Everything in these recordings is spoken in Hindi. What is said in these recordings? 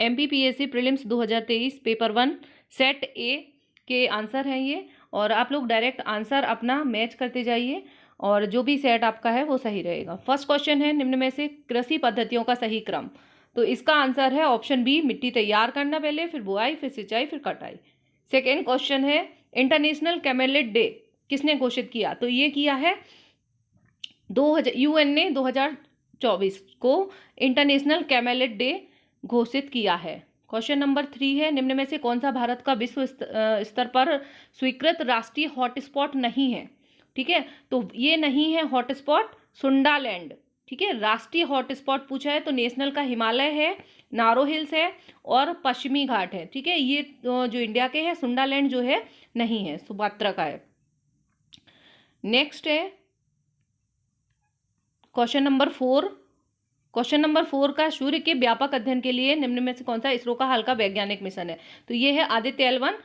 MPPSC प्रीलिम्स 2023 पेपर 1 सेट ए के आंसर हैं ये, और आप लोग डायरेक्ट आंसर अपना मैच करते जाइए और जो भी सेट आपका है वो सही रहेगा। फर्स्ट क्वेश्चन है, निम्न में से कृषि पद्धतियों का सही क्रम। तो इसका आंसर है ऑप्शन बी, मिट्टी तैयार करना पहले, फिर बुआई, फिर सिंचाई, फिर कटाई। सेकेंड क्वेश्चन है, इंटरनेशनल कैमेलिड डे किसने घोषित किया। तो ये किया है UN ने 2024 को इंटरनेशनल कैमेलिड डे घोषित किया है। क्वेश्चन नंबर 3 है, निम्न में से कौन सा भारत का विश्व स्तर पर स्वीकृत राष्ट्रीय हॉटस्पॉट नहीं है। ठीक है, तो ये नहीं है हॉटस्पॉट सुंडालैंड। ठीक है, राष्ट्रीय हॉटस्पॉट पूछा है तो नेशनल का हिमालय है, नारो हिल्स है और पश्चिमी घाट है। ठीक है, ये जो इंडिया के है, सुंडालैंड जो है नहीं है, सुमात्रा का है। नेक्स्ट है क्वेश्चन नंबर 4। क्वेश्चन नंबर 4 का, सूर्य के व्यापक अध्ययन के लिए निम्न में से कौन सा इसरो का हाल का वैज्ञानिक मिशन है। तो ये है Aditya L1,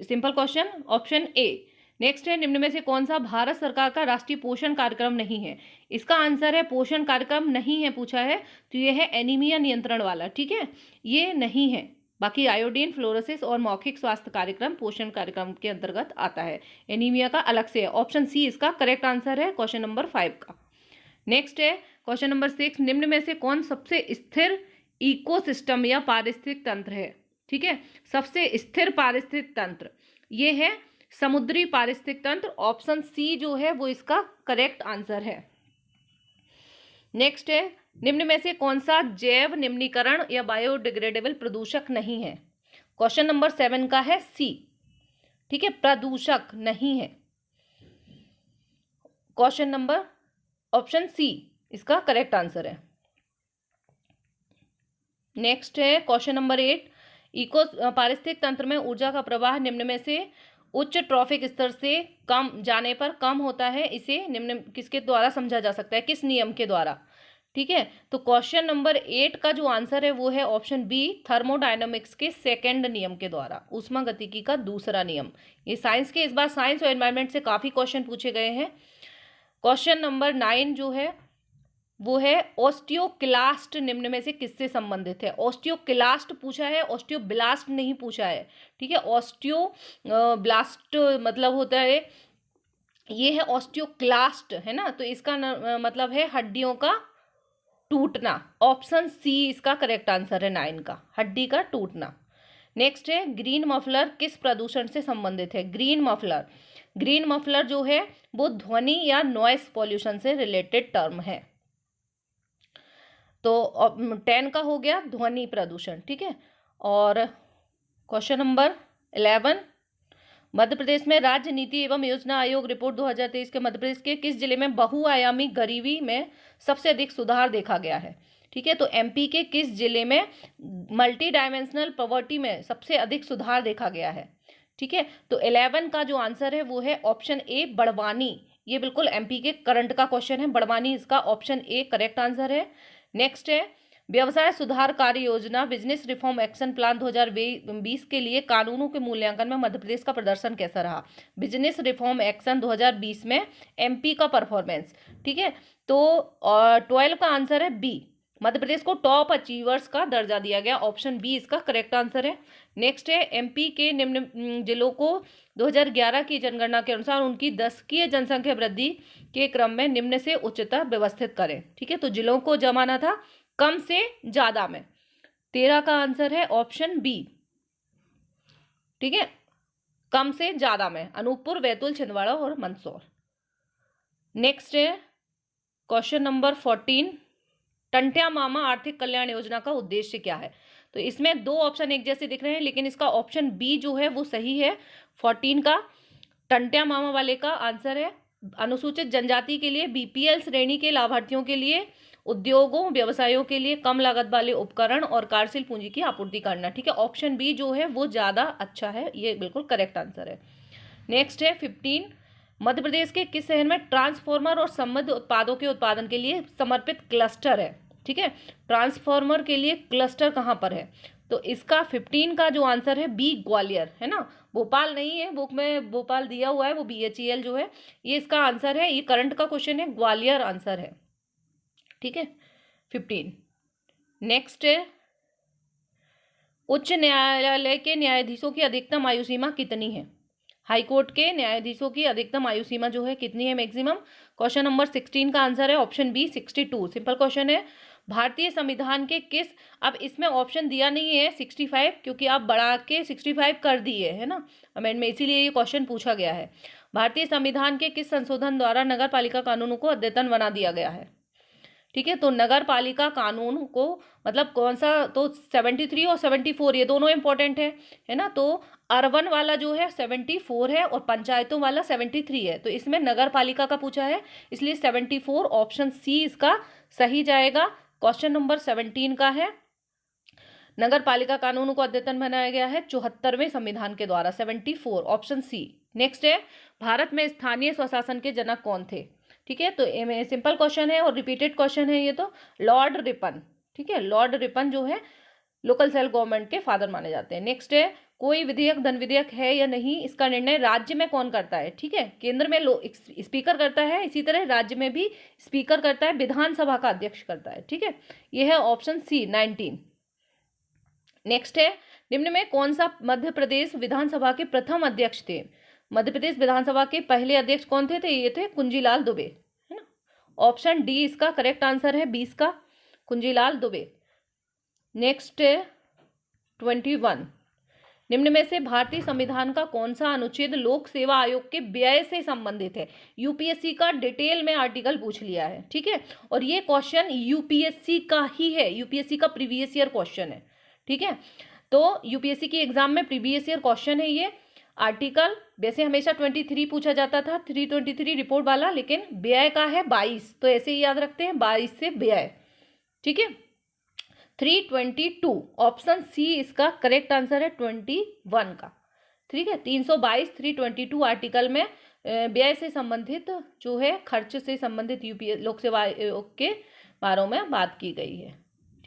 simple question, option A. Next है, निम्न में से कौन सा भारत सरकार का राष्ट्रीय पोषण कार्यक्रम नहीं है। इसका आंसर है पोषण कार्यक्रम नहीं है पूछा है, तो ये है एनीमिया नियंत्रण वाला। ठीक है, ये नहीं है। बाकी आयोडीन, फ्लोरोसिस और मौखिक स्वास्थ्य कार्यक्रम पोषण कार्यक्रम के अंतर्गत आता है, एनीमिया का अलग से है। ऑप्शन सी इसका करेक्ट आंसर है क्वेश्चन नंबर 5 का। नेक्स्ट है क्वेश्चन नंबर 6, निम्न में से कौन सबसे स्थिर इकोसिस्टम या पारिस्थितिक तंत्र है। ठीक है, सबसे स्थिर पारिस्थितिक तंत्र ये है समुद्री पारिस्थितिक तंत्र, ऑप्शन सी जो है वो इसका करेक्ट आंसर है। नेक्स्ट है, निम्न में से कौन सा जैव निम्नीकरण या बायोडिग्रेडेबल प्रदूषक नहीं है। क्वेश्चन नंबर 7 का है सी। ठीक है, प्रदूषक नहीं है। क्वेश्चन नंबर ऑप्शन सी इसका करेक्ट आंसर है। नेक्स्ट है क्वेश्चन नंबर 8, पारिस्थितिक तंत्र में ऊर्जा का प्रवाह निम्न में से उच्च ट्रॉफिक स्तर से कम जाने पर कम होता है, इसे निम्न किसके द्वारा समझा जा सकता है, किस नियम के द्वारा। ठीक है, तो क्वेश्चन नंबर 8 का जो आंसर है वो है ऑप्शन बी, थर्मोडायनामिक्स के सेकंड नियम के द्वारा, ऊष्मागतिकी का दूसरा नियम। ये साइंस के, इस बार साइंस और एनवायरनमेंट से काफी क्वेश्चन पूछे गए हैं। क्वेश्चन नंबर 9 जो है वो है ऑस्टियोक्लास्ट निम्न में से किससे संबंधित है। ऑस्टियोक्लास्ट पूछा है, ऑस्टियोब्लास्ट नहीं पूछा है। ठीक है, ऑस्टियोब्लास्ट मतलब होता है, ये है ऑस्टियोक्लास्ट, है ना, तो इसका मतलब है हड्डियों का टूटना। ऑप्शन सी इसका करेक्ट आंसर है 9 का, हड्डी का टूटना। नेक्स्ट है, ग्रीन मफलर किस प्रदूषण से संबंधित है। ग्रीन मफलर जो है वो ध्वनि या नॉइस पॉल्यूशन से रिलेटेड टर्म है। तो 10 का हो गया ध्वनि प्रदूषण। ठीक है, और क्वेश्चन नंबर 11, मध्य प्रदेश में राज्य नीति एवं योजना आयोग रिपोर्ट 2023 के मध्य प्रदेश के किस जिले में बहुआयामी गरीबी में सबसे अधिक सुधार देखा गया है। ठीक है, तो एमपी के किस जिले में मल्टी डायमेंशनल पॉवर्टी में सबसे अधिक सुधार देखा गया है। ठीक है, तो 11 का जो आंसर है वो है ऑप्शन ए, बड़वानी। ये बिल्कुल एमपी के करंट का क्वेश्चन है, बड़वानी इसका ऑप्शन ए करेक्ट आंसर है। नेक्स्ट है, व्यवसाय सुधार कार्य योजना बिजनेस रिफॉर्म एक्शन प्लान 2020 के लिए कानूनों के मूल्यांकन में मध्य प्रदेश का प्रदर्शन कैसा रहा। बिजनेस रिफॉर्म एक्शन 2020 में एमपी का परफॉर्मेंस। ठीक है, तो 12 का आंसर है बी, मध्य प्रदेश को टॉप अचीवर्स का दर्जा दिया गया, ऑप्शन बी इसका करेक्ट आंसर है। नेक्स्ट है, एमपी के निम्न जिलों को 2011 की जनगणना के अनुसार उनकी दशकीय जनसंख्या वृद्धि के क्रम में निम्न से उच्चतर व्यवस्थित करें। ठीक है, तो जिलों को जमाना था कम से ज्यादा में। 13 का आंसर है ऑप्शन बी। ठीक है, कम से ज्यादा में अनूपपुर, बैतूल, छिंदवाड़ा और मंदसौर। नेक्स्ट है क्वेश्चन नंबर 14, टंट्या मामा आर्थिक कल्याण योजना का उद्देश्य क्या है। तो इसमें दो ऑप्शन एक जैसे दिख रहे हैं, लेकिन इसका ऑप्शन बी जो है वो सही है। 14 का टंट्या मामा वाले का आंसर है अनुसूचित जनजाति के लिए, बीपीएल श्रेणी के लाभार्थियों के लिए, उद्योगों व्यवसायों के लिए कम लागत वाले उपकरण और कार्यशील पूंजी की आपूर्ति करना। ठीक है, ऑप्शन बी जो है वो ज्यादा अच्छा है, ये बिल्कुल करेक्ट आंसर है। नेक्स्ट है 15, मध्य प्रदेश के किस शहर में ट्रांसफार्मर और संबद्ध उत्पादों के उत्पादन के लिए समर्पित क्लस्टर है। ठीक है, ट्रांसफार्मर के लिए क्लस्टर कहां पर है। तो इसका 15 का जो आंसर है बी, ग्वालियर, है ना, भोपाल नहीं है, बुक में भोपाल दिया हुआ है, वो BHEL जो है, ये इसका आंसर है। ये करंट का क्वेश्चन है, ग्वालियर आंसर है। ठीक है, 15। नेक्स्ट है उच्च न्यायालय के न्यायाधीशों की अधिकतम आयु सीमा कितनी है? हाई कोर्ट के न्यायाधीशों की अधिकतम आयु सीमा जो है कितनी है मैक्सिमम? क्वेश्चन नंबर 16 का आंसर है ऑप्शन बी 62। सिंपल क्वेश्चन है। भारतीय संविधान के किस, अब इसमें ऑप्शन दिया नहीं है 65 क्योंकि आप बढ़ा के 65 कर दिए है ना अमेंड में, इसीलिए ये क्वेश्चन पूछा गया है। भारतीय संविधान के किस संशोधन द्वारा नगर पालिका कानूनों को अद्यतन बना दिया गया है? ठीक है, तो नगर पालिका कानून को मतलब कौन सा, तो 73 और 74 ये दोनों इंपॉर्टेंट है ना। तो अर्बन वाला जो है 74 है और पंचायतों वाला 73 है, तो इसमें नगर पालिका का पूछा है इसलिए 74 ऑप्शन सी इसका सही जाएगा। क्वेश्चन नंबर 17 का है, नगर पालिका कानूनों को अद्यतन बनाया गया है 74वें संविधान के द्वारा, 74 ऑप्शन सी। नेक्स्ट है, भारत में स्थानीय स्वशासन के जनक कौन थे? ठीक है, तो सिंपल क्वेश्चन है और रिपीटेड क्वेश्चन है ये तो, लॉर्ड रिपन। ठीक है, लॉर्ड रिपन जो है लोकल सेल्फ गवर्नमेंट के फादर माने जाते हैं। नेक्स्ट है, कोई विधेयक धन विधेयक है या नहीं, इसका निर्णय राज्य में कौन करता है? ठीक है, केंद्र में स्पीकर करता है, इसी तरह राज्य में भी स्पीकर करता है, विधानसभा का अध्यक्ष करता है। ठीक है, यह है ऑप्शन सी 19। नेक्स्ट है, निम्न में कौन सा मध्य प्रदेश विधानसभा के प्रथम अध्यक्ष थे? मध्य प्रदेश विधानसभा के पहले अध्यक्ष कौन थे? तो ये थे कुंजीलाल दुबे, है ना। ऑप्शन डी इसका करेक्ट आंसर है 20 का, कुंजीलाल दुबे। नेक्स्ट 21, निम्न में से भारतीय संविधान का कौन सा अनुच्छेद लोक सेवा आयोग के व्यय से संबंधित है? यूपीएससी का डिटेल में आर्टिकल पूछ लिया है। ठीक है, और ये क्वेश्चन यूपीएससी का ही है, यूपीएससी का प्रीवियस ईयर क्वेश्चन है। ठीक है, तो यूपीएससी की एग्जाम में प्रीवियस ईयर क्वेश्चन है ये आर्टिकल। वैसे हमेशा 23 पूछा जाता था, 323 रिपोर्ट वाला, लेकिन व्यय का है 22, तो ऐसे ही याद रखते हैं 22 से व्यय। ठीक है, 322 ऑप्शन सी इसका करेक्ट आंसर है 21 का। ठीक है, 322 322 आर्टिकल में व्यय से संबंधित जो है खर्च से संबंधित यूपी लोक सेवा आयोग के बारे में बात की गई है।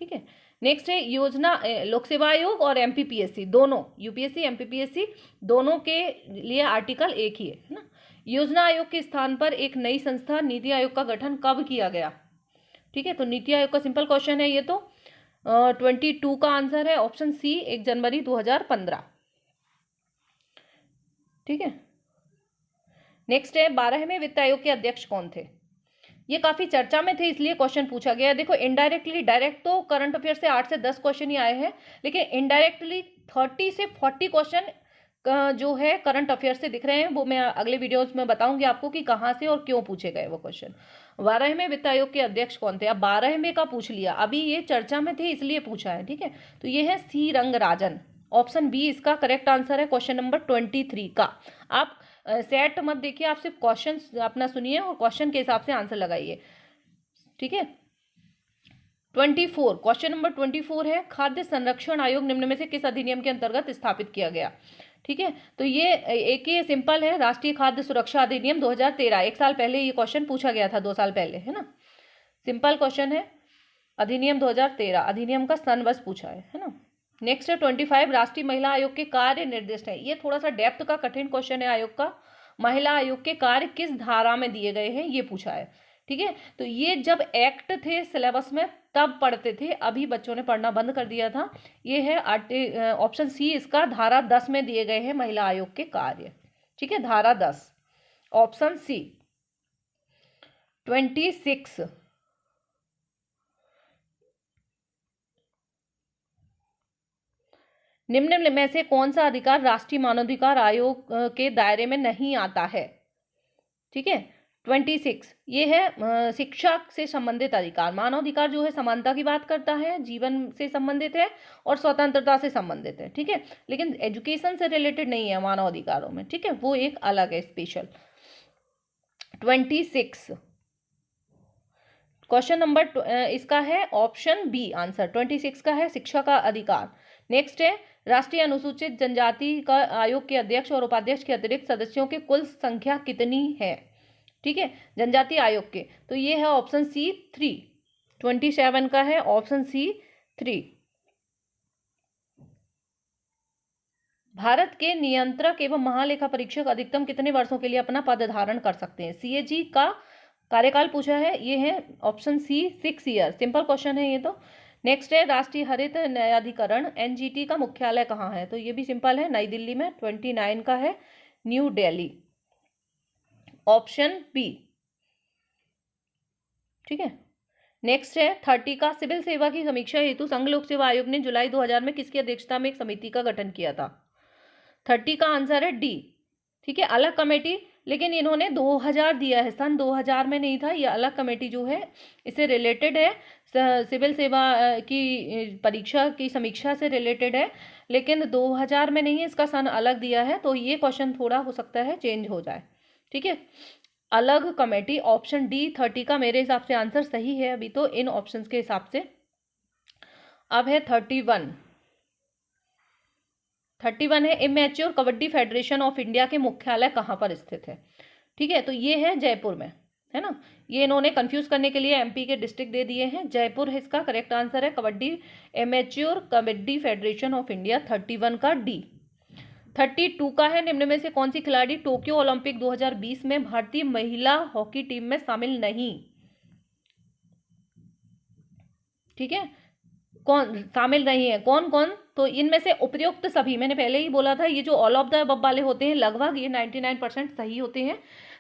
ठीक है, नेक्स्ट है योजना लोक सेवा आयोग और एमपीपीएससी दोनों, यूपीएससी एमपीपीएससी दोनों के लिए आर्टिकल एक ही है ना। योजना आयोग के स्थान पर एक नई संस्था नीति आयोग का गठन कब किया गया? ठीक है, तो नीति आयोग का सिंपल क्वेश्चन है ये तो, 22 का आंसर है ऑप्शन सी 1 जनवरी 2015। ठीक है, नेक्स्ट है 12वें वित्त आयोग के अध्यक्ष कौन थे? ये काफी चर्चा में थे इसलिए क्वेश्चन पूछा गया। देखो इनडायरेक्टली, डायरेक्ट तो करंट अफेयर से 8 से 10 क्वेश्चन ही आए हैं, लेकिन इनडायरेक्टली 30 से 40 क्वेश्चन जो है करंट अफेयर से दिख रहे हैं, वो मैं अगले वीडियोस में बताऊंगी आपको कि कहाँ से और क्यों पूछे गए वो क्वेश्चन। 12वें वित्त आयोग के अध्यक्ष कौन थे? अब 12वें का पूछ लिया, अभी ये चर्चा में थे इसलिए पूछा है। ठीक है, तो ये है सी रंगराजन, ऑप्शन बी इसका करेक्ट आंसर है क्वेश्चन नंबर 23 का। आप सेट मत देखिए, आप सिर्फ क्वेश्चन अपना सुनिए और क्वेश्चन के हिसाब से आंसर लगाइए। ठीक है, 24 क्वेश्चन नंबर 24 है, खाद्य संरक्षण आयोग निम्न में से किस अधिनियम के अंतर्गत स्थापित किया गया? ठीक है, तो ये एक ही सिंपल है, राष्ट्रीय खाद्य सुरक्षा अधिनियम 2013, 1 साल पहले ये क्वेश्चन पूछा गया था, 2 साल पहले, है ना। सिंपल क्वेश्चन है, अधिनियम 2013, अधिनियम का सन बस पूछा है ना। नेक्स्ट है 25, राष्ट्रीय महिला आयोग के कार्य निर्दिष्ट है। ये थोड़ा सा डेप्थ का कठिन क्वेश्चन है आयोग का। महिला आयोग के कार्य किस धारा में दिए गए हैं ये पूछा है। ठीक है, तो ये जब एक्ट थे सिलेबस में तब पढ़ते थे, अभी बच्चों ने पढ़ना बंद कर दिया था। ये है ऑप्शन सी इसका, धारा 10 में दिए गए हैं महिला आयोग के कार्य। ठीक है, धारा 10 ऑप्शन सी। 26, निम्न में से कौन सा अधिकार राष्ट्रीय मानवाधिकार आयोग के दायरे में नहीं आता है? ठीक है, 26 ये है शिक्षा से संबंधित अधिकार। मानवाधिकार जो है समानता की बात करता है, जीवन से संबंधित है और स्वतंत्रता से संबंधित है। ठीक है, लेकिन एजुकेशन से रिलेटेड नहीं है मानवाधिकारों में। ठीक है, वो एक अलग है स्पेशल। 26 क्वेश्चन नंबर इसका है ऑप्शन बी आंसर, 26 का है शिक्षा का अधिकार। नेक्स्ट है, राष्ट्रीय अनुसूचित जनजाति का आयोग के अध्यक्ष और उपाध्यक्ष के अतिरिक्त सदस्यों की कुल संख्या कितनी है? ठीक है, जनजाति आयोग के, तो ये है ऑप्शन सी 3, 27 का है ऑप्शन सी 3। भारत के नियंत्रक एवं महालेखा परीक्षक अधिकतम कितने वर्षों के लिए अपना पद धारण कर सकते हैं? सीएजी का कार्यकाल पूछा है, ये है option C 6 year. Simple question है ये तो। नेक्स्ट है राष्ट्रीय हरित न्यायाधिकरण एनजीटी का मुख्यालय कहाँ है? तो ये भी सिंपल है, नई दिल्ली में। 29 का है न्यू दिल्ली, ऑप्शन बी। ठीक है। नेक्स्ट है 30 का सिविल सेवा की समीक्षा हेतु संघ लोक सेवा आयोग ने जुलाई 2000 में किसकी अध्यक्षता में एक समिति का गठन किया था? 30 का आंसर है डी। ठीक है, अलग कमेटी, लेकिन इन्होंने 2000 दिया है, सन 2000 में नहीं था। ये अलग कमेटी जो है इससे रिलेटेड है, सिविल सेवा की परीक्षा की समीक्षा से रिलेटेड है, लेकिन 2000 में नहीं है, इसका सन अलग दिया है। तो ये क्वेश्चन थोड़ा हो सकता है चेंज हो जाए। ठीक है, अलग कमेटी, ऑप्शन डी 30 का मेरे हिसाब से आंसर सही है अभी तो इन ऑप्शंस के हिसाब से। अब है 31 है immature kabaddi federation of India के मुख्यालय कहाँ पर स्थित है? ठीक है, तो ये है जयपुर में, है ना। ये इन्होंने कंफ्यूज करने के लिए एमपी के डिस्ट्रिक्ट दे दिए हैं। जयपुर है इसका करेक्ट आंसर है, kabaddi immature kabaddi federation of India, 31 का डी। 32 का है निम्न में से कौन सी खिलाड़ी टोक्यो ओलंपिक 2020 में भारतीय महिला हॉकी टीम में शामिल नहीं? ठीक है, कौन शामिल नहीं है? कौन कौन? तो इनमें से उपयुक्त सभी, मैंने पहले ही बोला था, ये जो ऑल ऑफ द अबव वाले होते हैं लगभग ये 99% सही होते हैं।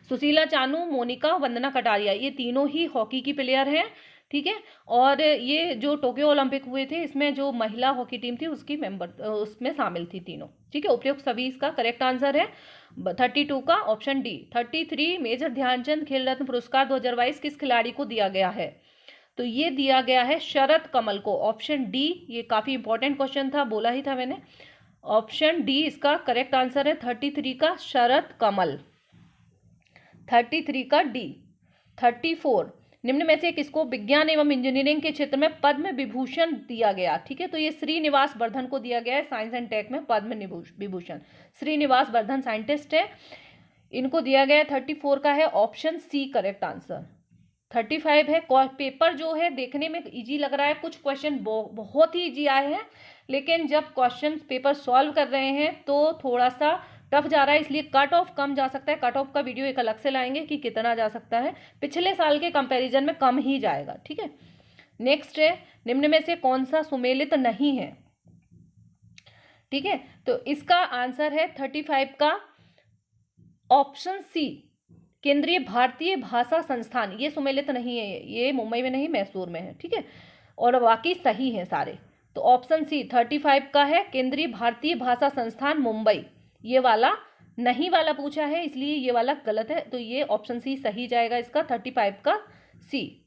सुशीला चानू, मोनिका, वंदना कटारिया, ये तीनों ही हॉकी की प्लेयर हैं। ठीक है, और ये जो टोक्यो ओलंपिक हुए थे इसमें जो महिला हॉकी टीम थी उसकी मेंबर उसमें शामिल थी तीनों। ठीक है, उपयुक्त सभी इसका करेक्ट आंसर है 32 का ऑप्शन डी। 33 मेजर ध्यानचंद खेल रत्न पुरस्कार 2022 किस खिलाड़ी को दिया गया है? तो ये दिया गया है शरद कमल को, ऑप्शन डी। ये काफी इंपॉर्टेंट क्वेश्चन था, बोला ही था मैंने, ऑप्शन डी इसका करेक्ट आंसर है 33 का शरद कमल, 33 का डी। 34 निम्न में से किसको विज्ञान एवं इंजीनियरिंग के क्षेत्र में पद्म विभूषण दिया गया? ठीक है, तो ये श्रीनिवास वर्धन को दिया गया है, साइंस एंड टेक में पद्म विभूषण श्रीनिवास वर्धन साइंटिस्ट है, इनको दिया गया है। 34 का है ऑप्शन सी करेक्ट आंसर। 35 है पेपर जो है देखने में इजी लग रहा है, कुछ क्वेश्चन बहुत ही इजी आए हैं, लेकिन जब क्वेश्चन पेपर सॉल्व कर रहे हैं तो थोड़ा सा टफ जा रहा है, इसलिए कट ऑफ कम जा सकता है। कट ऑफ का वीडियो एक अलग से लाएंगे कि कितना जा सकता है, पिछले साल के कंपैरिजन में कम ही जाएगा। ठीक है, नेक्स्ट है निम्न में से कौन सा सुमेलित नहीं है? ठीक है, तो इसका आंसर है 35 का ऑप्शन सी केंद्रीय भारतीय भाषा संस्थान। ये सुमेलित नहीं है, ये मुंबई में नहीं मैसूर में है। ठीक है, और बाकी सही हैं सारे। तो ऑप्शन सी 35 का है केंद्रीय भारतीय भाषा संस्थान मुंबई, ये वाला नहीं वाला पूछा है इसलिए ये वाला गलत है, तो ये ऑप्शन सी सही जाएगा इसका 35 का सी।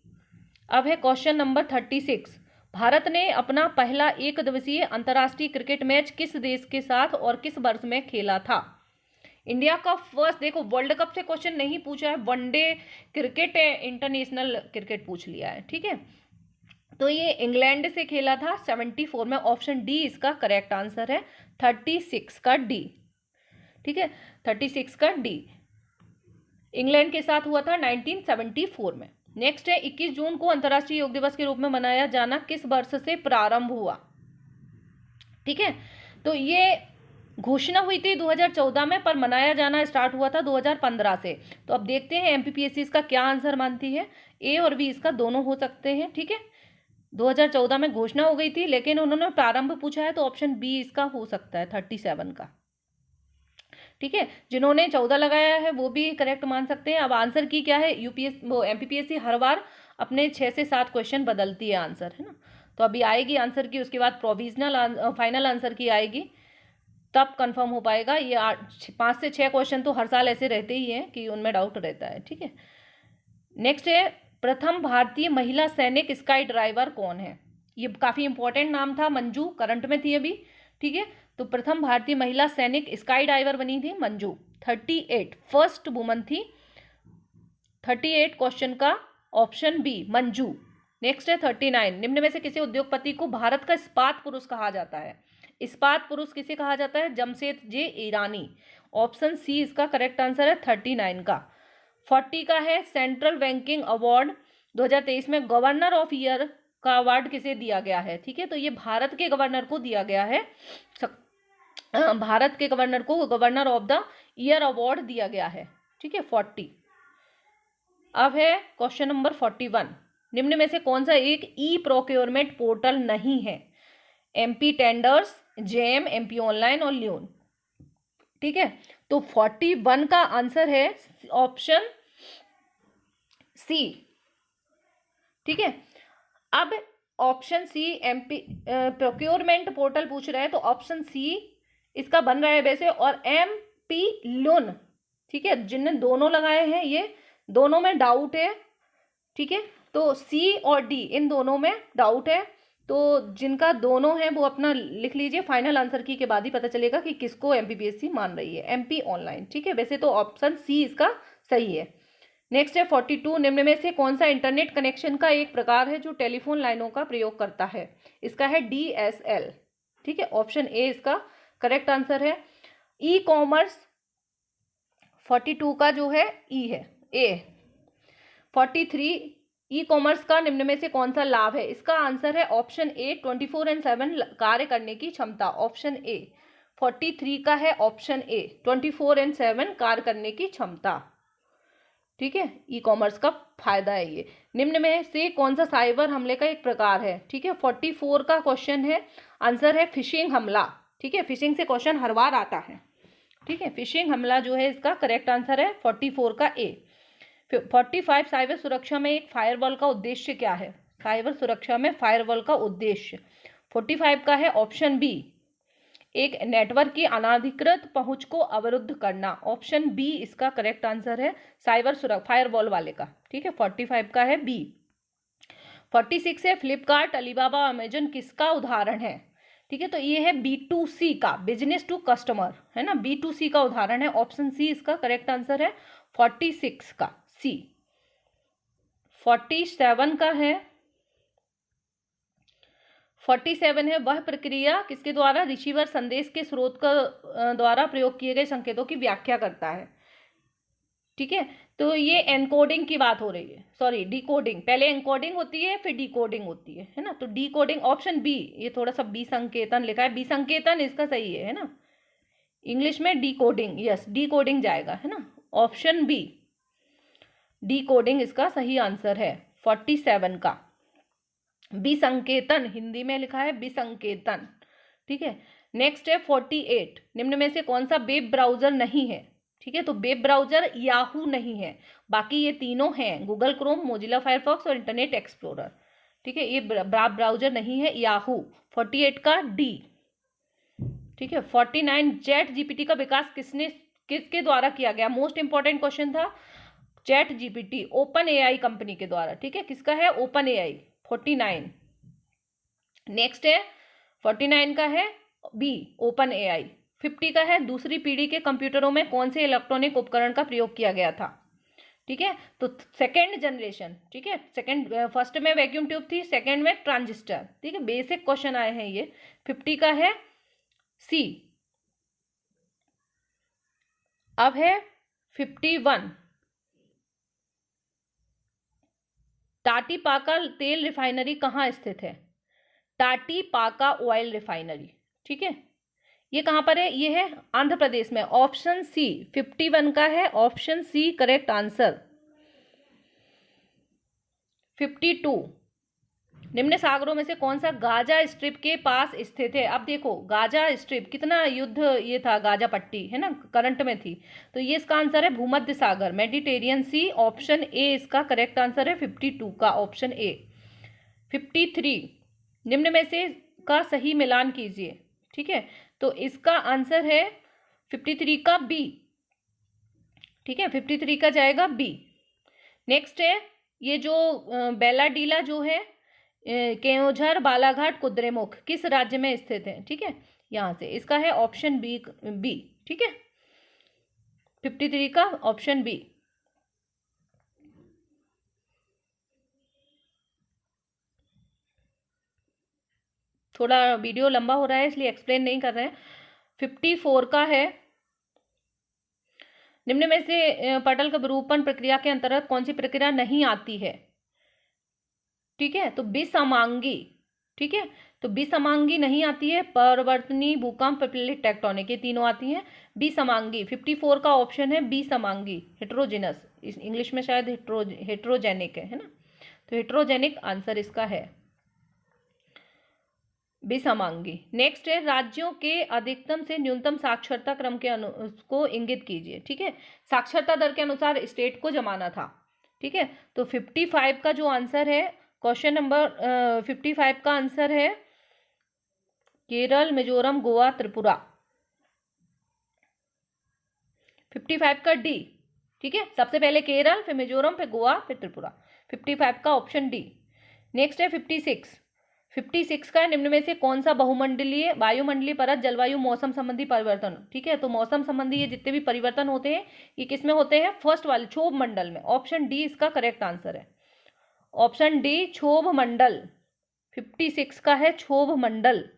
अब है क्वेश्चन नंबर 36, भारत ने अपना पहला एक दिवसीय अंतर्राष्ट्रीय क्रिकेट मैच किस देश के साथ और किस वर्ष में खेला था? इंडिया का फर्स्ट, देखो वर्ल्ड कप से क्वेश्चन नहीं पूछा है, वनडे क्रिकेट है, इंटरनेशनल क्रिकेट पूछ लिया है। ठीक है, तो ये इंग्लैंड से खेला था 74 में, ऑप्शन डी इसका करेक्ट आंसर है 36 का डी। ठीक है, 36 का डी इंग्लैंड के साथ हुआ था 1974 में। नेक्स्ट है 21 जून को अंतर्राष्ट्रीय योग दिवस के रूप में मनाया जाना किस वर्ष से प्रारंभ हुआ? ठीक है, तो ये घोषणा हुई थी 2014 में, पर मनाया जाना स्टार्ट हुआ था 2015 से। तो अब देखते हैं एमपीपीएससी इसका क्या आंसर मानती है, ए और बी इसका दोनों हो सकते हैं। ठीक है, 2014 में घोषणा हो गई थी, लेकिन उन्होंने प्रारंभ पूछा है तो ऑप्शन बी इसका हो सकता है 37 का। ठीक है, जिन्होंने 14 लगाया है वो भी करेक्ट मान सकते हैं। अब आंसर की क्या है, एमपीपीएससी हर बार अपने 6 से 7 क्वेश्चन बदलती है आंसर, है ना। तो अभी आएगी आंसर की, उसके बाद प्रोविजनल फाइनल आंसर की आएगी, तब कंफर्म हो पाएगा। ये 5 से 6 क्वेश्चन तो हर साल ऐसे रहते ही हैं कि उनमें डाउट रहता है। ठीक है, नेक्स्ट है प्रथम भारतीय महिला सैनिक स्काई ड्राइवर कौन है? ये काफी इंपॉर्टेंट नाम था, मंजू करंट में थी अभी। ठीक है, तो प्रथम भारतीय महिला सैनिक स्काई डाइवर बनी थी मंजू, 38 फर्स्ट वुमन थी। 38 क्वेश्चन का ऑप्शन बी मंजू। नेक्स्ट है 39, निम्न में से किसी उद्योगपति को भारत का इस्पात पुरुष कहा जाता है? इस्पात पुरुष किसे कहा जाता है? जमशेद ईरानी, ऑप्शन सी इसका करेक्ट आंसर है 39 का। 40 का है सेंट्रल बैंकिंग अवार्ड 2023 में गवर्नर ऑफ ईयर का अवार्ड किसे दिया गया है? ठीक है, तो ये भारत के गवर्नर को दिया गया है, भारत के गवर्नर को governor of the year award दिया गया है। ठीक है, 40। अब है क्वेश्चन नंबर 41, निम्न में से कौन सा एक ई प्रोक्योरमेंट पोर्टल नहीं है? MP tenders, JM, MP online और ल्यून। ठीक है, तो 41 का आंसर है ऑप्शन सी। ठीक है, अब option C MP procurement portal पूछ रहा है, तो ऑप्शन सी इसका बन रहा है वैसे, और एमपी लून। ठीक है, जिनने दोनों लगाए हैं ये दोनों में डाउट है। ठीक है, तो सी और डी इन दोनों में डाउट है, तो जिनका दोनों है वो अपना लिख लीजिए, फाइनल आंसर की के बाद ही पता चलेगा कि किसको एमपीपीएससी मान रही है, एमपी ऑनलाइन। ठीक है, वैसे तो ऑप्शन सी इसका सही है। नेक्स्ट है 42, निम्न में से कौन सा इंटरनेट कनेक्शन का एक प्रकार है जो टेलीफोन लाइनों का प्रयोग करता है? इसका है डीएसएल। ठीक है, ऑप्शन ए इसका करेक्ट आंसर है। ई कॉमर्स 42 का जो है ई है, ए। 43, ई कॉमर्स का निम्न में से कौन सा लाभ है? इसका आंसर है ऑप्शन ए 24/7 कार्य करने की क्षमता, ऑप्शन ए। 43 का है ऑप्शन ए 24/7 कार्य करने की क्षमता। ठीक है, ई कॉमर्स का फायदा है ये। निम्न में से कौन सा साइबर हमले का एक प्रकार है? ठीक है, 44 का क्वेश्चन है, आंसर है फिशिंग हमला। ठीक है, फिशिंग से क्वेश्चन हर बार आता है। ठीक है, फिशिंग हमला जो है इसका करेक्ट आंसर है 44 का ए। 45, साइबर सुरक्षा में एक फायरवॉल का उद्देश्य क्या है? साइबर सुरक्षा में फायरवॉल का उद्देश्य 45 का है ऑप्शन बी, एक नेटवर्क की अनाधिकृत पहुंच को अवरुद्ध करना, ऑप्शन बी इसका करेक्ट आंसर है साइबर सुरक्षा फायरवॉल वाले का। ठीक है, 45 का है बी। 46 है फ्लिपकार्ट, अलीबाबा, अमेजन किसका उदाहरण है? ठीक है, तो ये है B2C का, बिजनेस टू कस्टमर, है ना, B2C का उदाहरण है, ऑप्शन सी इसका करेक्ट आंसर है 46 का सी। 47 का है 47 है वह प्रक्रिया किसके द्वारा रिसीवर संदेश के स्रोत का द्वारा प्रयोग किए गए संकेतों की व्याख्या करता है? ठीक है, तो ये एनकोडिंग की बात हो रही है, सॉरी डिकोडिंग, पहले एनकोडिंग होती है फिर डिकोडिंग होती है ना, तो डिकोडिंग ऑप्शन बी, ये थोड़ा सा बी संकेतन लिखा है, बी संकेतन इसका सही है ना, इंग्लिश में डिकोडिंग, यस डिकोडिंग जाएगा, है ना, ऑप्शन बी डिकोडिंग इसका सही आंसर है 47 का। बी संकेतन हिंदी में लिखा है बी संकेतन। ठीक है, नेक्स्ट है 48, निम्न में से कौन सा वेब ब्राउजर नहीं है? ठीक है, तो वेब ब्राउजर याहू नहीं है, बाकी ये तीनों हैं, गूगल क्रोम, मोजिला फायरफॉक्स और इंटरनेट एक्सप्लोरर। ठीक है, ये ब्राउजर नहीं है याहू, 48 का डी। ठीक है, 49, चैट जीपीटी का विकास किसके द्वारा किया गया? मोस्ट इंपॉर्टेंट क्वेश्चन था, chat GPT open AI company के द्वारा। ठीक है, किसका है? Open AI, 49। नेक्स्ट है 49 का है बी, ओपन एआई। 50 का है दूसरी पीढ़ी के कंप्यूटरों में कौन से इलेक्ट्रॉनिक उपकरण का प्रयोग किया गया था? ठीक है, तो सेकेंड जनरेशन। ठीक है, सेकेंड, फर्स्ट में वैक्यूम ट्यूब थी, सेकेंड में ट्रांजिस्टर। ठीक है, बेसिक क्वेश्चन आए हैं ये। 50 का है सी। अब है 51, टाटीपाका तेल रिफाइनरी कहाँ स्थित है? टाटीपाका ऑयल रिफाइनरी। ठीक है, ये कहाँ पर है? ये है आंध्र प्रदेश में, ऑप्शन सी 51 का है ऑप्शन सी करेक्ट आंसर। 52, निम्न सागरों में से कौन सा गाजा स्ट्रिप के पास स्थित है? अब देखो गाजा स्ट्रिप, कितना युद्ध ये था, गाजा पट्टी है ना, करंट में थी, तो ये इसका आंसर है भूमध्य सागर, मेडिटेरियन सी, ऑप्शन ए इसका करेक्ट आंसर है 52 का ऑप्शन ए। 53, निम्न में से का सही मिलान कीजिए। ठीक है, तो इसका आंसर है 53 का बी। ठीक है, 53 का जाएगा बी। नेक्स्ट है ये जो बेलाडीला जो है केओंझर, बालाघाट, कुद्रेमुख किस राज्य में स्थित है? ठीक है, यहां से इसका है ऑप्शन बी बी। ठीक है, 53 का ऑप्शन बी। थोड़ा वीडियो लंबा हो रहा है इसलिए एक्सप्लेन नहीं कर रहे हैं। 54 का है निम्न में से पटल का विरूपण प्रक्रिया के अंतर्गत कौन सी प्रक्रिया नहीं आती है? ठीक है, तो विसमांगी। ठीक है, तो विसमांगी नहीं आती है, परिवर्तनी, भूकंप, प्लेट टेक्टोनिक, ये तीनों आती हैं। विसमांगी 54 का ऑप्शन है विसमांगी, हेट्रोजेनस, इंग्लिश में शायद हेट्रोजेनिक है ना, तो हेट्रोजेनिक आंसर इसका है विसमांगी। नेक्स्ट है राज्यों के अधिकतम से न्यूनतम साक्षरता क्रम के को इंगित कीजिए। ठीक है, साक्षरता दर के अनुसार स्टेट को जमाना था। ठीक है, तो 55 का जो आंसर है, क्वेश्चन नंबर 55 का आंसर है केरल, मिजोरम, गोवा, त्रिपुरा। 55 का डी। ठीक है, सबसे पहले केरल, फिर मिजोरम, फिर गोवा, फिर त्रिपुरा। 55 का ऑप्शन डी। नेक्स्ट है 56। 56 का निम्न में से कौन सा बहुमंडलीय, वायुमंडलीय परत, जलवायु, मौसम संबंधी परिवर्तन। ठीक है, तो मौसम संबंधी ये जितने भी परिवर्तन होते हैं ये किस में होते हैं, फर्स्ट वाले क्षोभ मंडल में। ऑप्शन डी इसका करेक्ट आंसर है। ऑप्शन डी क्षोभ मंडल 56 का है, क्षोभ मंडल।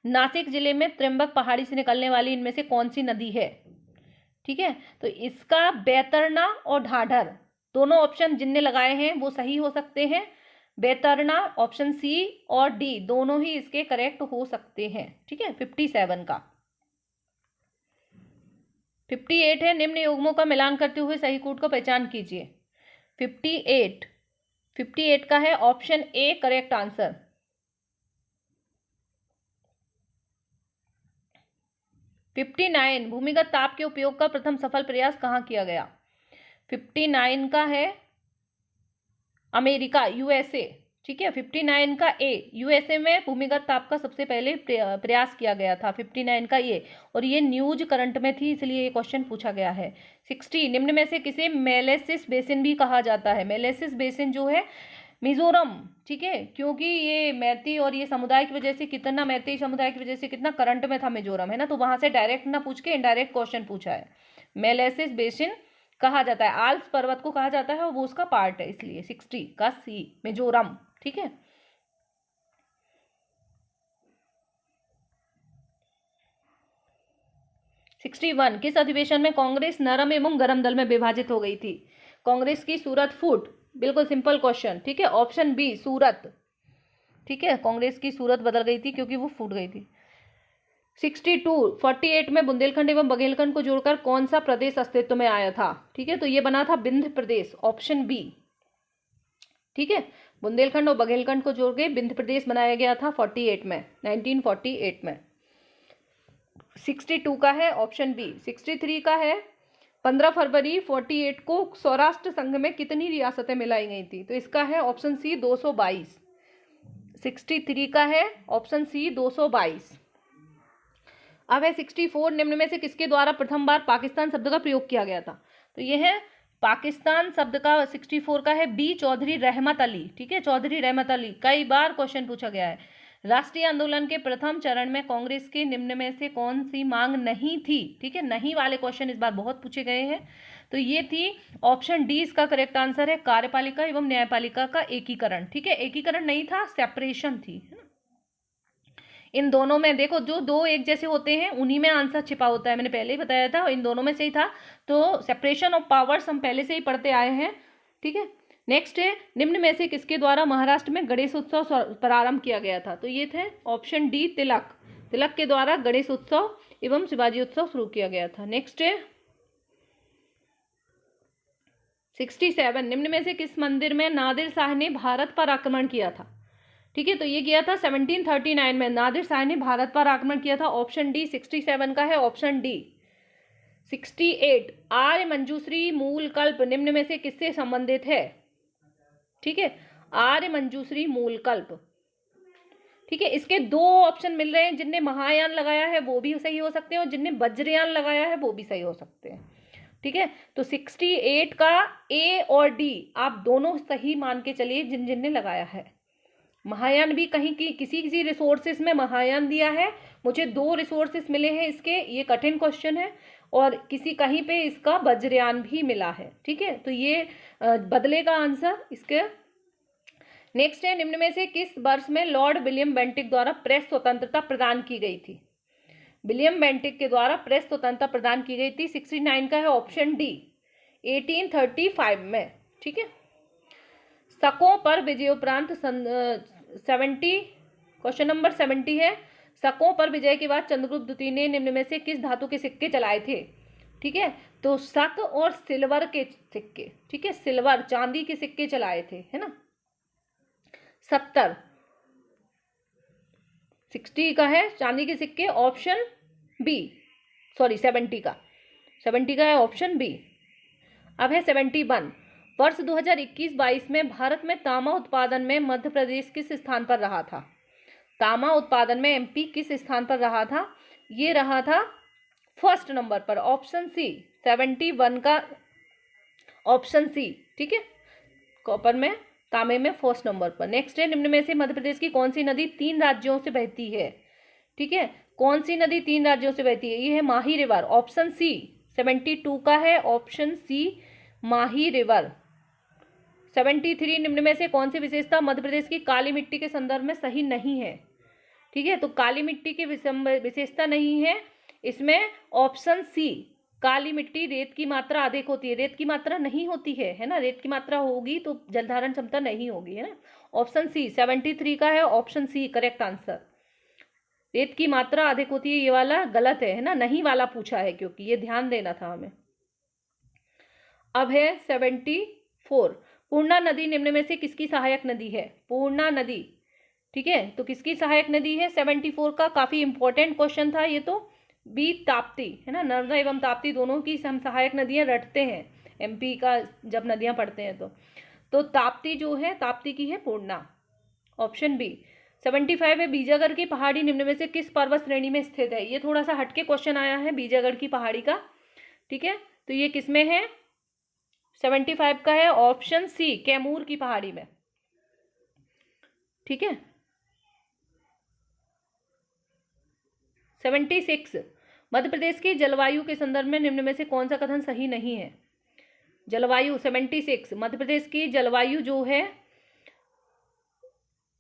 नासिक जिले में त्र्यंबक पहाड़ी से निकलने वाली इनमें से कौन सी नदी है। ठीक है, तो इसका बैतरना और ढाढर दोनों ऑप्शन जिनने लगाए हैं वो सही हो सकते हैं। बैतरना ऑप्शन सी और डी दोनों ही इसके करेक्ट हो सकते हैं। ठीक है, 57 का। 58 है निम्न युग्मों का मिलान करते हुए सही कूट को पहचान कीजिए। 58 का है ऑप्शन ए करेक्ट आंसर। 59 भूमिगत ताप के उपयोग का प्रथम सफल प्रयास कहाँ किया गया। 59 का है अमेरिका, यूएसए। ठीक है, 59 का ए, यूएसए में भूमिगत ताप का सबसे पहले प्रयास किया गया था। 59 का ये, और ये न्यूज करंट में थी इसलिए ये क्वेश्चन पूछा गया है। 60 निम्न में से किसे मेलेसिस बेसिन भी कहा जाता है। मेलेसिस बेसिन जो है मिजोरम। ठीक है, क्योंकि ये मैती और ये समुदाय की वजह से कितना, मैती समुदाय की वजह से कितना करंट में था मिजोरम, है ना, तो वहां से डायरेक्ट ना पूछ के इनडायरेक्ट क्वेश्चन पूछा है। मेलेसिस बेसिन कहा जाता है, आल्प्स पर्वत को कहा जाता है और वो उसका पार्ट है, इसलिए 60 का सी मिजोरम। ठीक है, सिक्सटी वन किस अधिवेशन में कांग्रेस नरम एवं गरम दल में विभाजित हो गई थी। कांग्रेस की सूरत फूट, बिल्कुल सिंपल क्वेश्चन। ठीक है, ऑप्शन बी सूरत। ठीक है, कांग्रेस की सूरत बदल गई थी क्योंकि वो फूट गई थी। 48 में बुंदेलखंड एवं बघेलखंड को जोड़कर कौन सा प्रदेश अस्तित्व में आया था। ठीक है, तो ये बना था विंध्य प्रदेश, ऑप्शन बी। ठीक है, बुंदेलखंड और बघेलखंड को जोड़ के विंध्य प्रदेश बनाया गया था 48 में, 1948 में। 62 का है ऑप्शन बी। 63 का है 15 फरवरी 48 को सौराष्ट्र संघ में कितनी रियासतें मिलाई गई थी, तो इसका है ऑप्शन सी 222। 63 का है ऑप्शन सी 222। अब है 64 निम्न में से किसके द्वारा प्रथम बार पाकिस्तान शब्द का प्रयोग किया गया था, तो यह है पाकिस्तान शब्द का 64 का है बी चौधरी रहमत अली। ठीक है, चौधरी रहमत अली, कई बार क्वेश्चन पूछा गया है। राष्ट्रीय आंदोलन के प्रथम चरण में कांग्रेस के निम्न में से कौन सी मांग नहीं थी। ठीक है, नहीं वाले क्वेश्चन इस बार बहुत पूछे गए हैं, तो ये थी ऑप्शन डी इसका करेक्ट आंसर है, कार्यपालिका एवं न्यायपालिका का एकीकरण। ठीक है, एकीकरण नहीं था, सेपरेशन थी। इन दोनों में देखो जो दो एक जैसे होते हैं उन्हीं में आंसर छिपा होता है, मैंने पहले ही बताया था, इन दोनों में से ही था। तो सेपरेशन ऑफ पावर्स हम पहले से ही पढ़ते आए हैं। ठीक है, नेक्स्ट है निम्न में से किसके द्वारा महाराष्ट्र में गणेश उत्सव प्रारंभ किया गया था, तो ये थे ऑप्शन डी तिलक। तिलक के द्वारा गणेश उत्सव एवं शिवाजी उत्सव शुरू किया गया था। नेक्स्ट है 67 निम्न में से किस मंदिर में नादिर शाह ने भारत पर आक्रमण किया था। ठीक है, तो ये किया था 1739 में नादिर शाह ने भारत पर आक्रमण किया था, ऑप्शन डी। 67 का है ऑप्शन डी। 68 आर्य मंजूश्री मूल कल्प निम्न में से किससे संबंधित है। ठीक है, आर्य मंजूश्री मूल कल्प। ठीक है, इसके दो ऑप्शन मिल रहे हैं, जिनने महायान लगाया है वो भी सही हो सकते हैं और जिनने वज्रयान लगाया है वो भी सही हो सकते हैं। ठीक है, तो 68 का ए और डी आप दोनों सही मान के चलिए जिन जिनने लगाया है। महायान भी कहीं की किसी रिसोर्सेस में महायान दिया है, मुझे 2 रिसोर्सेस मिले हैं इसके, ये कठिन क्वेश्चन है, और किसी कहीं पे इसका वज्रयान भी मिला है। ठीक है, तो ये बदलेगा आंसर इसके। नेक्स्ट है निम्न में से किस वर्ष में लॉर्ड विलियम बेंटिक द्वारा प्रेस स्वतंत्रता प्रदान की गई थी। विलियम बेंटिक के द्वारा प्रेस स्वतंत्रता प्रदान की गई थी। 69 का है ऑप्शन डी 1835 में। ठीक है, शकों पर विजयोपरांत 70 क्वेश्चन नंबर 70 है, शकों पर विजय के बाद चंद्रगुप्त द्वितीय ने निम्न में से किस धातु के सिक्के चलाए थे। ठीक है। तो शक और सिल्वर के सिक्के, ठीक है, सिल्वर चांदी के सिक्के चलाए थे, है ना। 60 का है चांदी के सिक्के, ऑप्शन बी, सॉरी 70 का है ऑप्शन बी। अब है 71। वर्ष 2021-22 में भारत में तांबा उत्पादन में मध्य प्रदेश किस स्थान पर रहा था? तांबा उत्पादन में एमपी किस स्थान पर रहा था? ये रहा था फर्स्ट नंबर पर, ऑप्शन सी 71 का ऑप्शन सी, ठीक है, कॉपर में तांबे में फर्स्ट नंबर पर। नेक्स्ट है, निम्न में से मध्य प्रदेश की कौन सी नदी 3 राज्यों से बहती है? ठीक है, कौन सी नदी 3 राज्यों से बहती है? ये है माही रिवर, ऑप्शन सी 72 का है ऑप्शन सी माही रिवर। 73, निम्न में से कौन सी विशेषता मध्य प्रदेश की काली मिट्टी के संदर्भ में सही नहीं है? ठीक है, तो काली मिट्टी की विशेषता नहीं है इसमें, ऑप्शन सी काली मिट्टी, रेत की मात्रा अधिक होती है। रेत की मात्रा नहीं होती है ना, रेत की मात्रा होगी तो जलधारण क्षमता नहीं होगी, है ना। ऑप्शन सी 73 का है ऑप्शन सी करेक्ट आंसर। रेत की मात्रा अधिक होती है, ये वाला गलत है ना, नहीं वाला पूछा है, क्योंकि ये ध्यान देना था हमें। अब है 74। पूर्णा नदी निम्न में से किसकी सहायक नदी है? पूर्णा नदी, ठीक है, तो किसकी सहायक नदी है? 74 का काफी इंपॉर्टेंट क्वेश्चन था ये तो। बी ताप्ती, है ना, नर्मदा एवं ताप्ती दोनों की हम सहायक नदियां रटते हैं एमपी का जब नदियां पढ़ते हैं तो ताप्ती जो है, ताप्ती की है पूर्णा, ऑप्शन बी। 75 है, बीजागढ़ की पहाड़ी निम्न में से किस पर्वत श्रेणी में स्थित है? ये थोड़ा सा हटके क्वेश्चन आया है बीजागढ़ की पहाड़ी का, ठीक है, तो ये किसमें है? 75 का है ऑप्शन सी कैमूर की पहाड़ी में, ठीक है। 76, मध्य प्रदेश की जलवायु के संदर्भ में निम्न में से कौन सा कथन सही नहीं है? जलवायु 76, मध्य प्रदेश की जलवायु जो है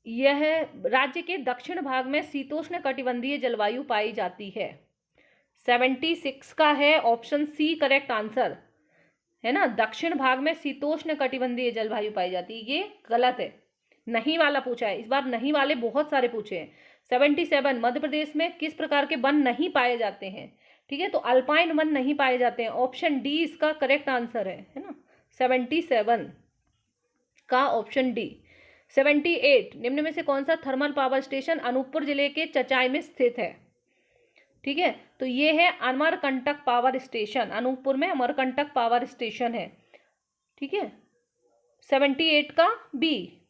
यह राज्य के दक्षिण भाग में शीतोष्ण कटिबंधीय जलवायु पाई जाती है। 76 का है ऑप्शन सी करेक्ट आंसर, है ना, दक्षिण भाग में शीतोष्ण कटिबंधीय जलवायु पाई जाती है, ये गलत है, नहीं वाला पूछा है इस बार, नहीं वाले बहुत सारे पूछे हैं। 77, मध्य प्रदेश में किस प्रकार के वन नहीं पाए जाते हैं? ठीक है, तो अल्पाइन वन नहीं पाए जाते हैं, ऑप्शन डी इसका करेक्ट आंसर है ना, 77 का ऑप्शन डी। 78, निम्न में से कौन सा थर्मल पावर स्टेशन अनूपपुर जिले के चचाई में स्थित है? ठीक है, तो ये है अमरकंटक पावर स्टेशन, अनूपपुर में अमरकंटक पावर स्टेशन है, ठीक है, 78 का बी।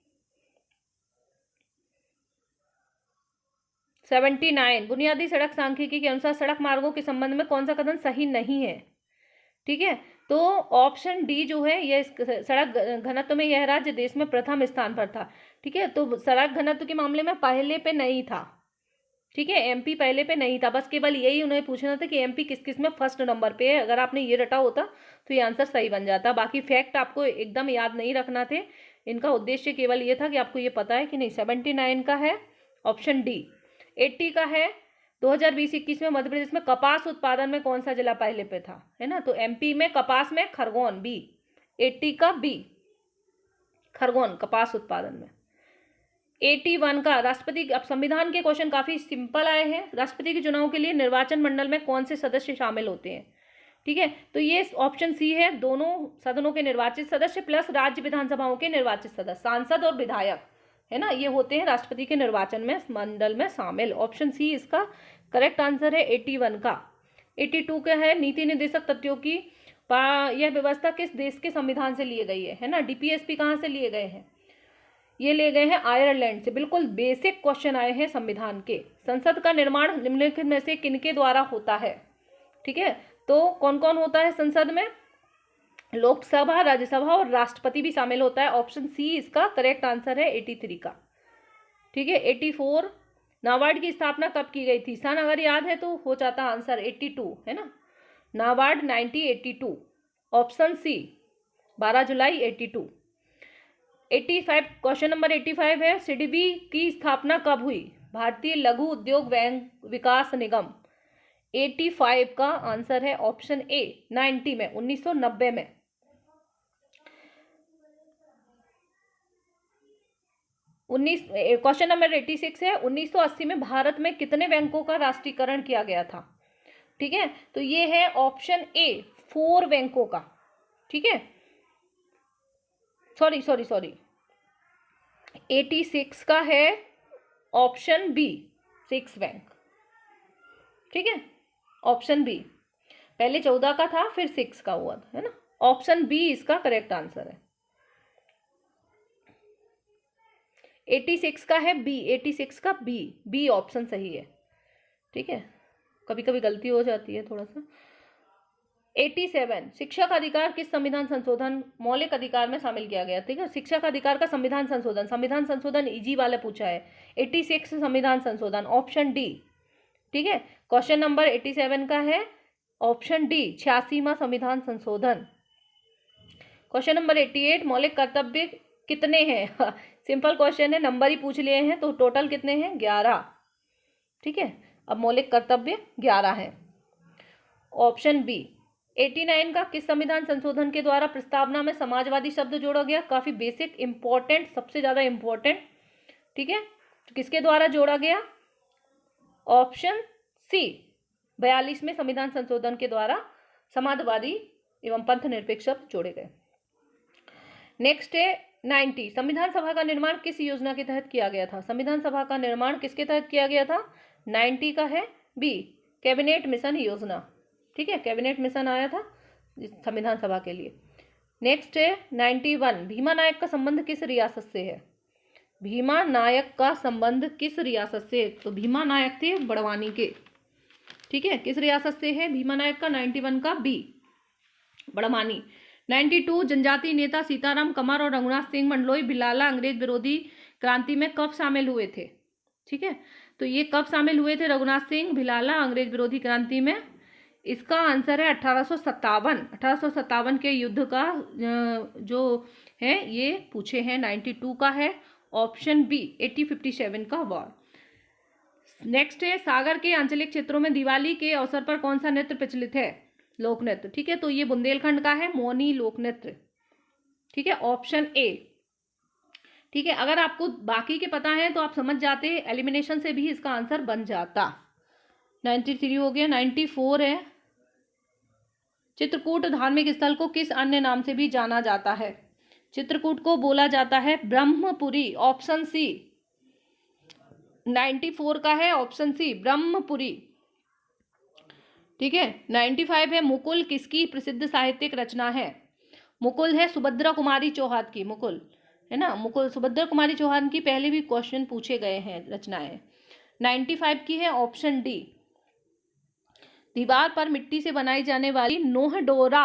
79, बुनियादी सड़क सांख्यिकी के अनुसार सड़क मार्गों के संबंध में कौन सा कथन सही नहीं है? ठीक है, तो ऑप्शन डी जो है, यह सड़क घनत्व में यह राज्य देश में प्रथम स्थान पर था। ठीक है, तो सड़क घनत्व के मामले में पहले पे नहीं था, ठीक है, एमपी पहले पे नहीं था, बस केवल यही उन्हें पूछना था कि एमपी किस किस में फर्स्ट नंबर पे है। अगर आपने ये रटा होता तो ये आंसर सही बन जाता, बाकी फैक्ट आपको एकदम याद नहीं रखना थे, इनका उद्देश्य केवल ये था कि आपको ये पता है कि नहीं। 79 का है ऑप्शन डी। 80 का है 2020-21 में मध्य प्रदेश में कपास उत्पादन में कौन सा जिला पहले पे था, है ना, तो एमपी में कपास में खरगोन, बी। 80 का बी खरगोन कपास उत्पादन में। 81 का राष्ट्रपति, अब संविधान के क्वेश्चन काफी सिंपल आए हैं। राष्ट्रपति के चुनाव के लिए निर्वाचन मंडल में कौन से सदस्य शामिल होते हैं? ठीक है, तो ये ऑप्शन सी है, दोनों सदनों के निर्वाचित सदस्य प्लस राज्य विधानसभाओं के निर्वाचित सदस्य, सांसद और विधायक, है ना, ये होते हैं राष्ट्रपति के निर्वाचन में मंडल में शामिल। ऑप्शन सी इसका करेक्ट आंसर है 81 का। 82 का है नीति निर्देशक तथ्यों की यह व्यवस्था किस देश के संविधान से लिए गई है ना, डीपीएसपी कहाँ से लिए गए हैं? ये ले गए हैं आयरलैंड से। बिल्कुल बेसिक क्वेश्चन आए हैं संविधान के। संसद का निर्माण निम्नलिखित में से किनके द्वारा होता है? ठीक है, तो कौन कौन होता है संसद में? लोकसभा, राज्यसभा और राष्ट्रपति भी शामिल होता है। ऑप्शन सी इसका करेक्ट आंसर है 83 का। ठीक है, 84 नाबार्ड की स्थापना कब की गई थी? सन अगर याद है तो हो जाता आंसर 82, है ना, नाबार्ड 1982, ऑप्शन सी 12 जुलाई 82। 85 क्वेश्चन नंबर 85 है, सिडबी की स्थापना कब हुई? भारतीय लघु उद्योग विकास निगम। 85 का आंसर है ऑप्शन ए 90 में, 1990 में। क्वेश्चन नंबर 86 है, 1980 में भारत में कितने बैंकों का राष्ट्रीयकरण किया गया था? ठीक है, तो ये है ऑप्शन ए 4 बैंकों का, ठीक है, सॉरी 86 का है ऑप्शन बी 6 बैंक, ठीक है, ऑप्शन बी, पहले 14 का था फिर 6 का हुआ था, है ना, ऑप्शन बी इसका करेक्ट आंसर है। 86 का है बी, 86 का बी ऑप्शन सही है, ठीक है, कभी कभी गलती हो जाती है थोड़ा सा। 87 शिक्षा का अधिकार किस संविधान संशोधन मौलिक अधिकार में शामिल किया गया, ठीक है, शिक्षा का अधिकार का संविधान संशोधन इजी वाले पूछा है। 86 संविधान संशोधन ऑप्शन डी, ठीक है, क्वेश्चन नंबर 87 का है ऑप्शन डी 86वां संविधान संशोधन। क्वेश्चन नंबर 88 मौलिक कर्तव्य कितने हैं सिंपल क्वेश्चन है, नंबर ही पूछ लिए हैं, तो टोटल कितने हैं 11, ठीक है, अब मौलिक कर्तव्य 11 है। ऑप्शन बी 89 का किस संविधान संशोधन के द्वारा प्रस्तावना में समाजवादी शब्द जोड़ा गया, काफी बेसिक इंपॉर्टेंट, सबसे ज्यादा इंपॉर्टेंट, ठीक है, तो किसके द्वारा जोड़ा गया, ऑप्शन सी 42वें संविधान संशोधन के द्वारा समाजवादी एवं पंथ निरपेक्ष शब्द जोड़े गए। नेक्स्ट है 90 संविधान सभा का निर्माण किस योजना के तहत किया गया था, संविधान सभा का निर्माण किसके तहत किया गया था, 90 का है बी कैबिनेट मिशन योजना, ठीक है, कैबिनेट मिशन आया था संविधान सभा के लिए। नेक्स्ट है 91 भीमा नायक का संबंध किस रियासत से है, भीमा नायक का संबंध किस रियासत से, तो भीमा नायक थे बड़वानी के, ठीक है, किस रियासत से है भीमा नायक का, 91 का बी बड़वानी। 92 जनजातीय नेता सीताराम कमर और रघुनाथ सिंह मंडलोई भिलाला अंग्रेज विरोधी क्रांति में कब शामिल हुए थे, ठीक है, तो ये कब शामिल हुए थे रघुनाथ सिंह भिलाला अंग्रेज विरोधी क्रांति में, इसका आंसर है 1857 के युद्ध का जो है ये पूछे हैं, 92 का है ऑप्शन बी 1857 का वॉर। नेक्स्ट है सागर के आंचलिक क्षेत्रों में दिवाली के अवसर पर कौन सा नृत्य प्रचलित है, लोक नृत्य, ठीक है, तो ये बुंदेलखंड का है मौनी लोक नृत्य, ठीक है, ऑप्शन ए, ठीक है, अगर आपको बाकी के पता है तो आप समझ जाते, एलिमिनेशन से भी इसका आंसर बन जाता। 93 हो गया। 94 है चित्रकूट धार्मिक स्थल को किस अन्य नाम से भी जाना जाता है, चित्रकूट को बोला जाता है ब्रह्मपुरी, ऑप्शन सी 94 का है ऑप्शन सी ब्रह्मपुरी, ठीक है। 95 है मुकुल किसकी प्रसिद्ध साहित्यिक रचना है, मुकुल है सुभद्रा कुमारी चौहान की, मुकुल है ना, मुकुल सुभद्रा कुमारी चौहान की पहले भी क्वेश्चन पूछे गए हैं रचनाएं। 95 की है ऑप्शन डी दीवार पर मिट्टी से बनाई जाने वाली नोह डोरा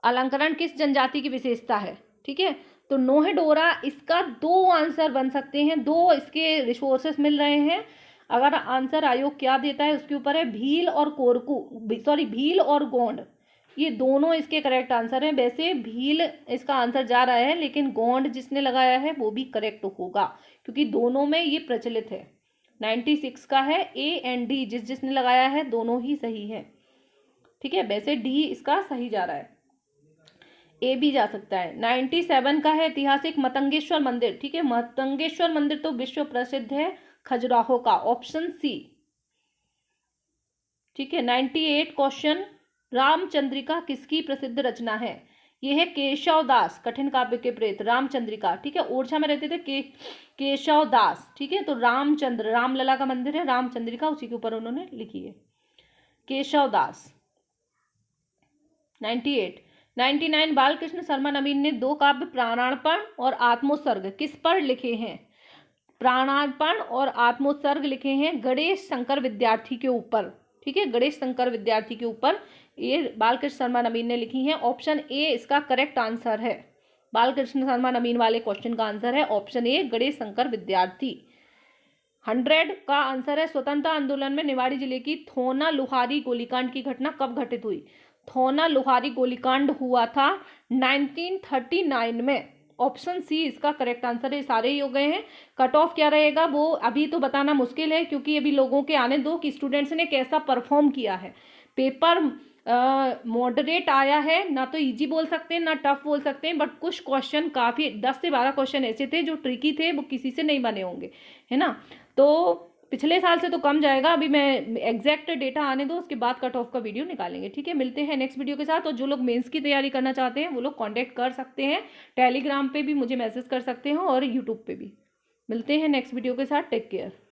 अलंकरण किस जनजाति की विशेषता है, ठीक है, तो नोह डोरा, इसका 2 आंसर बन सकते हैं, 2 इसके रिसोर्सेस मिल रहे हैं, अगर आंसर आयोग क्या देता है उसके ऊपर है, भील और भील और गोंड, ये दोनों इसके करेक्ट आंसर हैं। वैसे भील इसका आंसर जा रहा है लेकिन गोंड जिसने लगाया है वो भी करेक्ट होगा क्योंकि दोनों में ये प्रचलित है। 96 का है ए एंड डी, जिसने लगाया है दोनों ही सही है, ठीक है, वैसे डी इसका सही जा रहा है, ए भी जा सकता है। 97 का है ऐतिहासिक मतंगेश्वर मंदिर, ठीक है, मतंगेश्वर मंदिर तो विश्व प्रसिद्ध है खजुराहो का, ऑप्शन सी, ठीक है। 98 क्वेश्चन रामचंद्रिका किसकी प्रसिद्ध रचना है, यह है केशव दास, कठिन काव्य के प्रेत रामचंद्रिका, ठीक है, ओरछा में रहते थे केशव दास, ठीक है, तो रामचंद्र रामलला का मंदिर है, रामचंद्रिका उसी के ऊपर उन्होंने लिखी है, केशव दास। 99 बालकृष्ण शर्मा नवीन ने 2 काव्य प्राणार्पण और आत्मोत्सर्ग किस पर लिखे हैं, प्राणार्पण और आत्मोत्सर्ग लिखे हैं गणेश शंकर विद्यार्थी के ऊपर, ठीक है, गणेश शंकर विद्यार्थी के ऊपर ये बालकृष्ण शर्मा नवीन ने लिखी है, ऑप्शन ए इसका करेक्ट आंसर है, बालकृष्ण शर्मा नवीन वाले क्वेश्चन का आंसर है ऑप्शन ए गणेश शंकर विद्यार्थी। 100 का आंसर है स्वतंत्रता आंदोलन में निवाड़ी जिले की थोना लुहारी गोलीकांड की घटना कब घटित हुई, थोना लुहारी गोलीकांड हुआ था 1939 में, ऑप्शन सी इसका करेक्ट आंसर है। सारे ही हो गए हैं, कट ऑफ क्या रहेगा वो अभी तो बताना मुश्किल है क्योंकि अभी लोगों के आने दो कि स्टूडेंट्स ने कैसा परफॉर्म किया है। पेपर मॉडरेट आया है, ना तो इजी बोल सकते हैं ना टफ बोल सकते हैं, बट कुछ क्वेश्चन काफ़ी 10 से 12 क्वेश्चन ऐसे थे जो ट्रिकी थे, वो किसी से नहीं बने होंगे, है ना। तो पिछले साल से तो कम जाएगा, अभी मैं एग्जैक्ट डेटा आने दो, उसके बाद कट ऑफ का वीडियो निकालेंगे, ठीक है। मिलते हैं नेक्स्ट वीडियो के साथ। और जो लोग मेंस की तैयारी करना चाहते हैं वो लोग कांटेक्ट कर सकते हैं, टेलीग्राम पे भी मुझे मैसेज कर सकते हैं और यूट्यूब पे भी। मिलते हैं नेक्स्ट वीडियो के साथ। Take care.